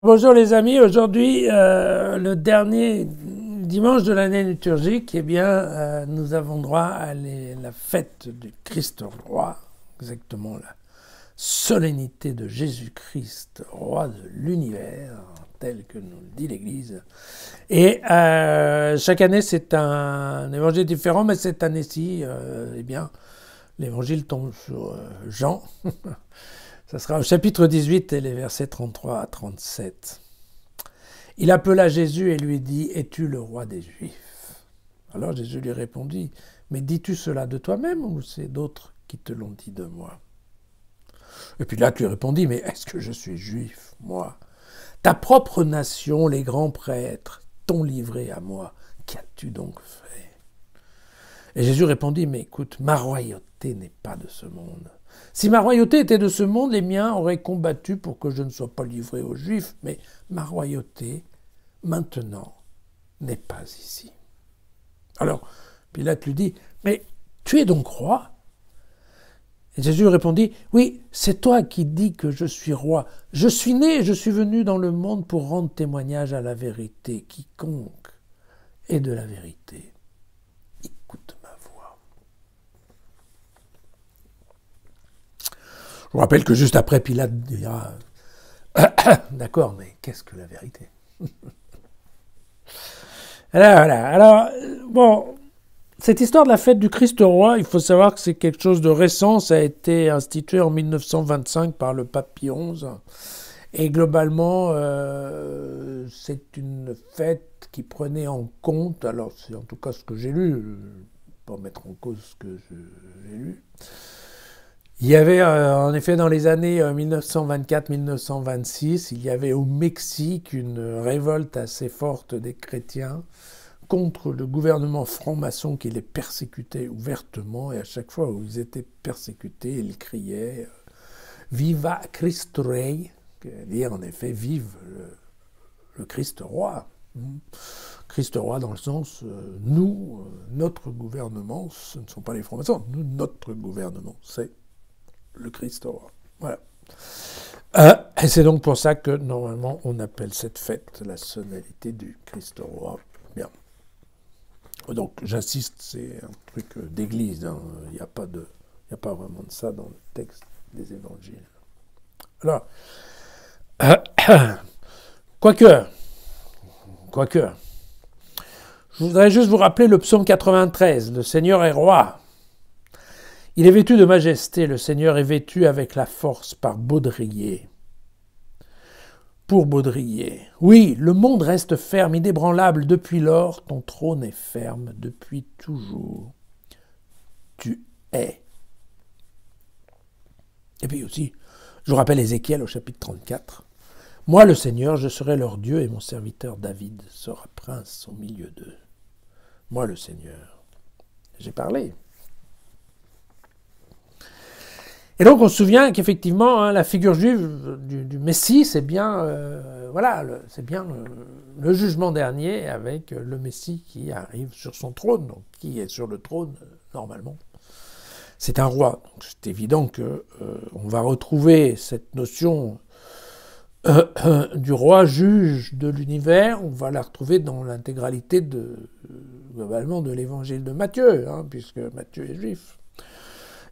Bonjour les amis, aujourd'hui le dernier dimanche de l'année liturgique, eh bien nous avons droit à la fête du Christ roi, exactement la solennité de Jésus-Christ, roi de l'univers, tel que nous le dit l'Église. Et chaque année c'est un évangile différent, mais cette année-ci, eh bien l'évangile tombe sur Jean. Ça sera au chapitre 18 et les versets 33 à 37. Il appela Jésus et lui dit « Es-tu le roi des Juifs ?» Alors Jésus lui répondit « Mais dis-tu cela de toi-même ou c'est d'autres qui te l'ont dit de moi ?» Et puis là, tu lui répondis « Mais est-ce que je suis juif, moi ? Ta propre nation, les grands prêtres, t'ont livré à moi. Qu'as-tu donc fait ?» Et Jésus répondit « Mais écoute, ma royauté n'est pas de ce monde. Si ma royauté était de ce monde, les miens auraient combattu pour que je ne sois pas livré aux Juifs, mais ma royauté, maintenant, n'est pas ici. » Alors, Pilate lui dit, « Mais tu es donc roi ?» Et Jésus répondit, « Oui, c'est toi qui dis que je suis roi. Je suis né et je suis venu dans le monde pour rendre témoignage à la vérité. Quiconque est de la vérité, écoute ma voix. » Je vous rappelle que juste après, Pilate dira « D'accord, mais qu'est-ce que la vérité ?» Alors, bon, cette histoire de la fête du Christ roi, il faut savoir que c'est quelque chose de récent. Ça a été institué en 1925 par le pape Pie XI. Et globalement, c'est une fête qui prenait en compte, alors c'est en tout cas ce que j'ai lu, pas mettre en cause ce que j'ai lu. Il y avait en effet dans les années 1924-1926, il y avait au Mexique une révolte assez forte des chrétiens contre le gouvernement franc-maçon qui les persécutait ouvertement, et à chaque fois où ils étaient persécutés, ils criaient « Viva Christ Rey », c'est-à-dire en effet « Vive le Christ roi ». Christ roi dans le sens, nous, notre gouvernement, ce ne sont pas les francs-maçons, nous, notre gouvernement, c'est le Christ roi. Voilà. Et c'est donc pour ça que normalement on appelle cette fête la solennité du Christ roi. Bien. Donc j'insiste, c'est un truc d'église, hein. Il n'y a pas vraiment de ça dans le texte des évangiles. Alors, quoique, je voudrais juste vous rappeler le psaume 93, le Seigneur est roi. Il est vêtu de majesté, le Seigneur est vêtu avec la force par baudrier. Pour baudrier. Oui, le monde reste ferme, inébranlable depuis lors, ton trône est ferme depuis toujours. Tu es. Et puis aussi, je vous rappelle Ézéchiel au chapitre 34. Moi, le Seigneur, je serai leur Dieu et mon serviteur David sera prince au milieu d'eux. Moi, le Seigneur. J'ai parlé. Et donc on se souvient qu'effectivement, hein, la figure juive du Messie, c'est bien, c'est bien le jugement dernier avec le Messie qui arrive sur son trône, donc qui est sur le trône normalement. C'est un roi, donc c'est évident que on va retrouver cette notion du roi juge de l'univers, on va la retrouver dans l'intégralité globalement de l'évangile de Matthieu, hein, puisque Matthieu est juif.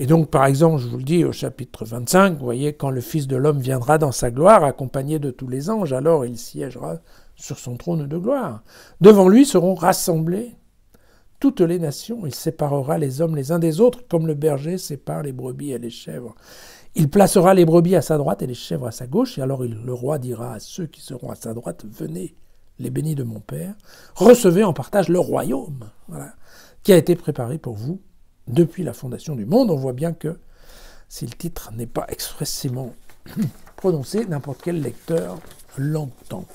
Et donc, par exemple, je vous le dis au chapitre 25, vous voyez, quand le Fils de l'homme viendra dans sa gloire, accompagné de tous les anges, alors il siégera sur son trône de gloire. Devant lui seront rassemblées toutes les nations. Il séparera les hommes les uns des autres, comme le berger sépare les brebis et les chèvres. Il placera les brebis à sa droite et les chèvres à sa gauche, et alors le roi dira à ceux qui seront à sa droite, « Venez, les bénis de mon Père, recevez en partage le royaume, voilà, qui a été préparé pour vous. » Depuis la fondation du monde, on voit bien que si le titre n'est pas expressément prononcé, n'importe quel lecteur l'entend.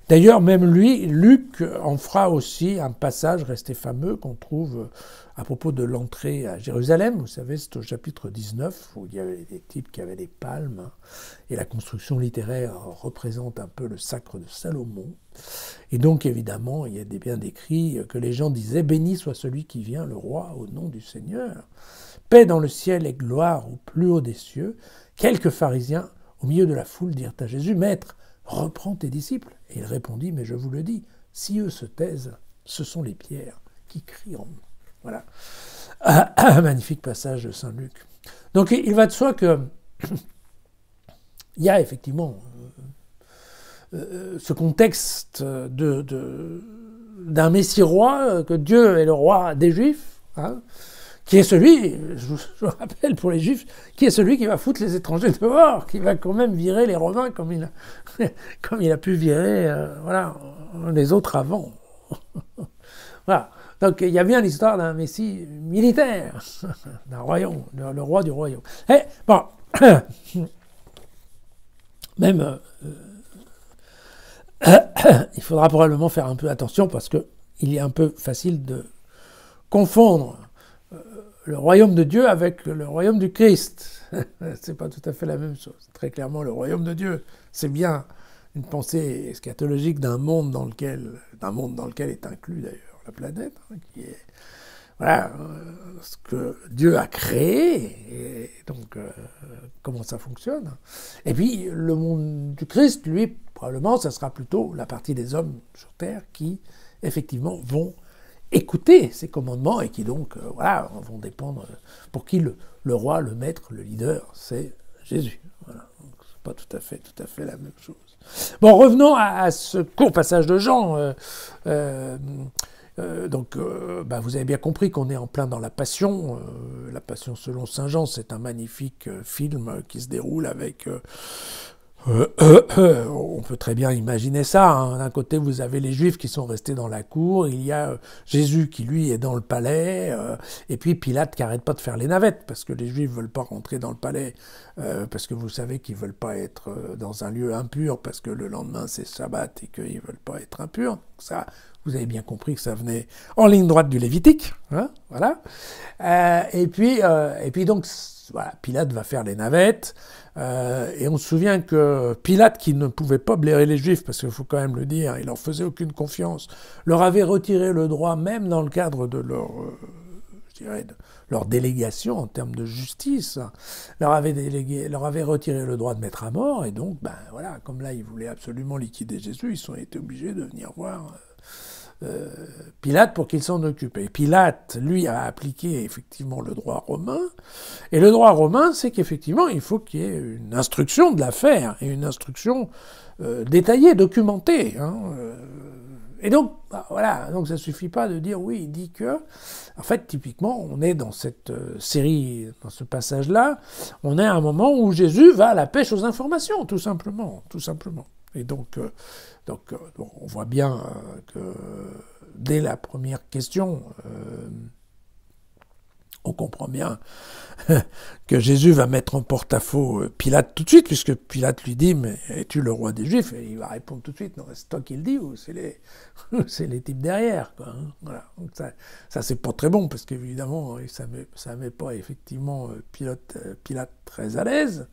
D'ailleurs, même lui, Luc, en fera aussi un passage resté fameux qu'on trouve à propos de l'entrée à Jérusalem. Vous savez, c'est au chapitre 19, où il y avait des types qui avaient des palmes, et la construction littéraire représente un peu le sacre de Salomon. Et donc, évidemment, il y a bien décrit que les gens disaient « Béni soit celui qui vient, le roi, au nom du Seigneur. Paix dans le ciel et gloire au plus haut des cieux. » Quelques pharisiens, au milieu de la foule, dirent à Jésus « Maître, reprends tes disciples. Et il répondit, mais je vous le dis, si eux se taisent, ce sont les pierres qui crieront. Voilà. Un magnifique passage de Saint Luc. Donc il va de soi que il y a effectivement ce contexte d'un Messie roi, que Dieu est le roi des Juifs, hein, qui est celui, je vous rappelle pour les Juifs, qui est celui qui va foutre les étrangers dehors, qui va quand même virer les Romains comme il a pu virer les autres avant. Voilà. Donc il y a bien l'histoire d'un Messie militaire, d'un royaume, le roi du royaume. Et bon, même, il faudra probablement faire un peu attention parce qu'il est un peu facile de confondre le royaume de Dieu avec le royaume du Christ. C'est pas tout à fait la même chose. Très clairement, le royaume de Dieu, c'est bien une pensée eschatologique d'un monde dans lequel est inclus d'ailleurs la planète, hein, qui est ce que Dieu a créé, et donc comment ça fonctionne. Et puis le monde du Christ, lui, probablement, ça sera plutôt la partie des hommes sur Terre qui, effectivement, vont écouter ces commandements et qui donc, vont dépendre, pour qui le roi, le maître, le leader, c'est Jésus. Voilà. Donc, c'est pas tout à fait la même chose. Bon, revenons à ce court passage de Jean. Vous avez bien compris qu'on est en plein dans la Passion. La Passion selon Saint Jean, c'est un magnifique film qui se déroule avec... on peut très bien imaginer ça. Hein. D'un côté, vous avez les Juifs qui sont restés dans la cour. Il y a Jésus qui, lui, est dans le palais. Et puis Pilate qui n'arrête pas de faire les navettes parce que les Juifs ne veulent pas rentrer dans le palais. Parce que vous savez qu'ils ne veulent pas être dans un lieu impur parce que le lendemain, c'est Shabbat et qu'ils ne veulent pas être impurs. Ça, vous avez bien compris que ça venait en ligne droite du Lévitique. Hein, voilà. Et puis donc, voilà, Pilate va faire les navettes. Et on se souvient que Pilate, qui ne pouvait pas blairer les Juifs, parce qu'il faut quand même le dire, il leur faisait aucune confiance, leur avait retiré le droit, même dans le cadre de leur délégation en termes de justice, leur avait retiré le droit de mettre à mort, et donc, comme là, ils voulaient absolument liquider Jésus, ils ont été obligés de venir voir Pilate pour qu'il s'en occupe. Et Pilate, lui, a appliqué effectivement le droit romain. Et le droit romain, c'est qu'effectivement, il faut qu'il y ait une instruction de l'affaire, et une instruction détaillée, documentée. Hein. Et donc, donc ça suffit pas de dire oui, il dit que... En fait, typiquement, on est dans cette série, dans ce passage-là, on est à un moment où Jésus va à la pêche aux informations, tout simplement. Et donc on voit bien que dès la première question, on comprend bien que Jésus va mettre en porte-à-faux Pilate tout de suite, puisque Pilate lui dit « Mais es-tu le roi des Juifs ?» Et il va répondre tout de suite « Non, c'est toi qui le dis ou c'est les types derrière ?» quoi, hein. Voilà. Donc ça c'est pas très bon, parce qu'évidemment, ça met pas effectivement Pilate très à l'aise.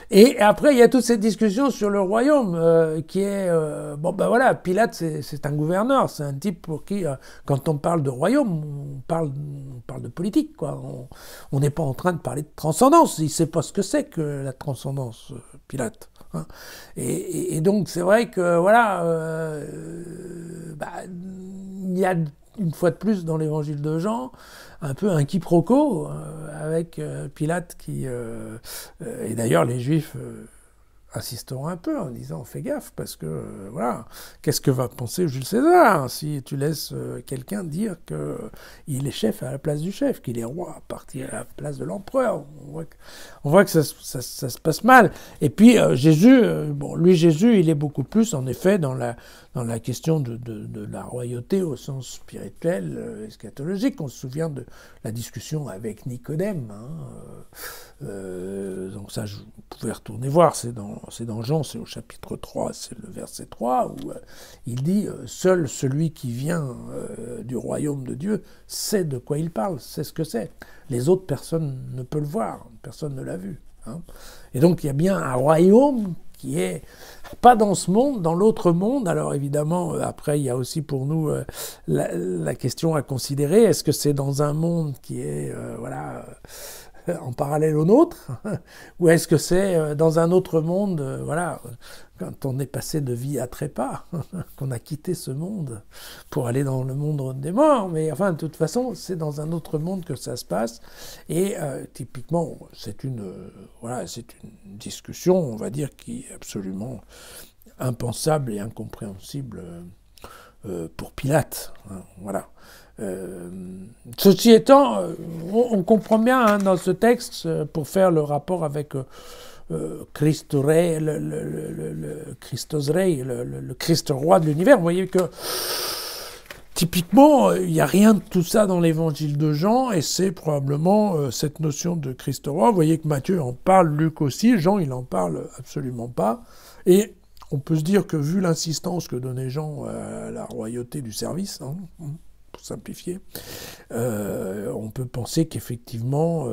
Et après, il y a toute cette discussion sur le royaume, qui est... Pilate, c'est un gouverneur, c'est un type pour qui, quand on parle de royaume, on parle de politique, quoi. On n'est pas en train de parler de transcendance. Il ne sait pas ce que c'est que la transcendance, Pilate. Hein. Et donc, c'est vrai que, il y a une fois de plus dans l'évangile de Jean, un peu un quiproquo avec Pilate qui... et d'ailleurs, les Juifs insisteront un peu en disant « Fais gaffe, parce que, qu'est-ce que va penser Jules César si tu laisses quelqu'un dire qu'il est chef à la place du chef, qu'il est roi à partir à la place de l'empereur ?» On voit que ça se passe mal. Et puis, Jésus, Jésus, il est beaucoup plus, en effet, dans la question de la royauté au sens spirituel, eschatologique. On se souvient de la discussion avec Nicodème. Hein, donc ça, vous pouvez retourner voir, c'est dans Jean, c'est au chapitre 3, c'est le verset 3, où il dit « Seul celui qui vient du royaume de Dieu sait de quoi il parle, sait ce que c'est. Les autres, personne ne peut le voir, personne ne l'a vu. Hein. » Et donc, il y a bien un royaume qui est pas dans ce monde, dans l'autre monde. Alors évidemment, après, il y a aussi pour nous la question à considérer. Est-ce que c'est dans un monde qui est en parallèle au nôtre, ou est-ce que c'est dans un autre monde, voilà, quand on est passé de vie à trépas, qu'on a quitté ce monde pour aller dans le monde des morts, mais enfin, de toute façon, c'est dans un autre monde que ça se passe, et typiquement, voilà, c'est une discussion, on va dire, qui est absolument impensable et incompréhensible pour Pilate, hein, voilà. Ceci étant, on comprend bien hein, dans ce texte, pour faire le rapport avec Christ Rei, le Christos Rei, le Christ roi de l'univers, vous voyez que typiquement, il n'y a rien de tout ça dans l'évangile de Jean, et c'est probablement cette notion de Christ roi. Vous voyez que Matthieu en parle, Luc aussi, Jean il en parle absolument pas, et on peut se dire que vu l'insistance que donnait Jean à la royauté du service, hein, pour simplifier, on peut penser qu'effectivement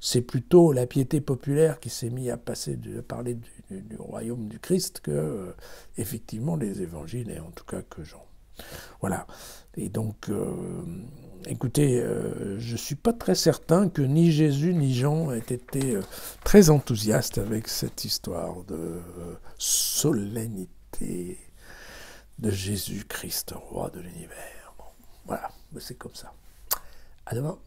c'est plutôt la piété populaire qui s'est mise à parler du royaume du Christ que effectivement les évangiles, et en tout cas que Jean. Voilà. Et donc, écoutez, je ne suis pas très certain que ni Jésus ni Jean aient été très enthousiastes avec cette histoire de solennité de Jésus-Christ, roi de l'univers. Bon, voilà, c'est comme ça. À demain.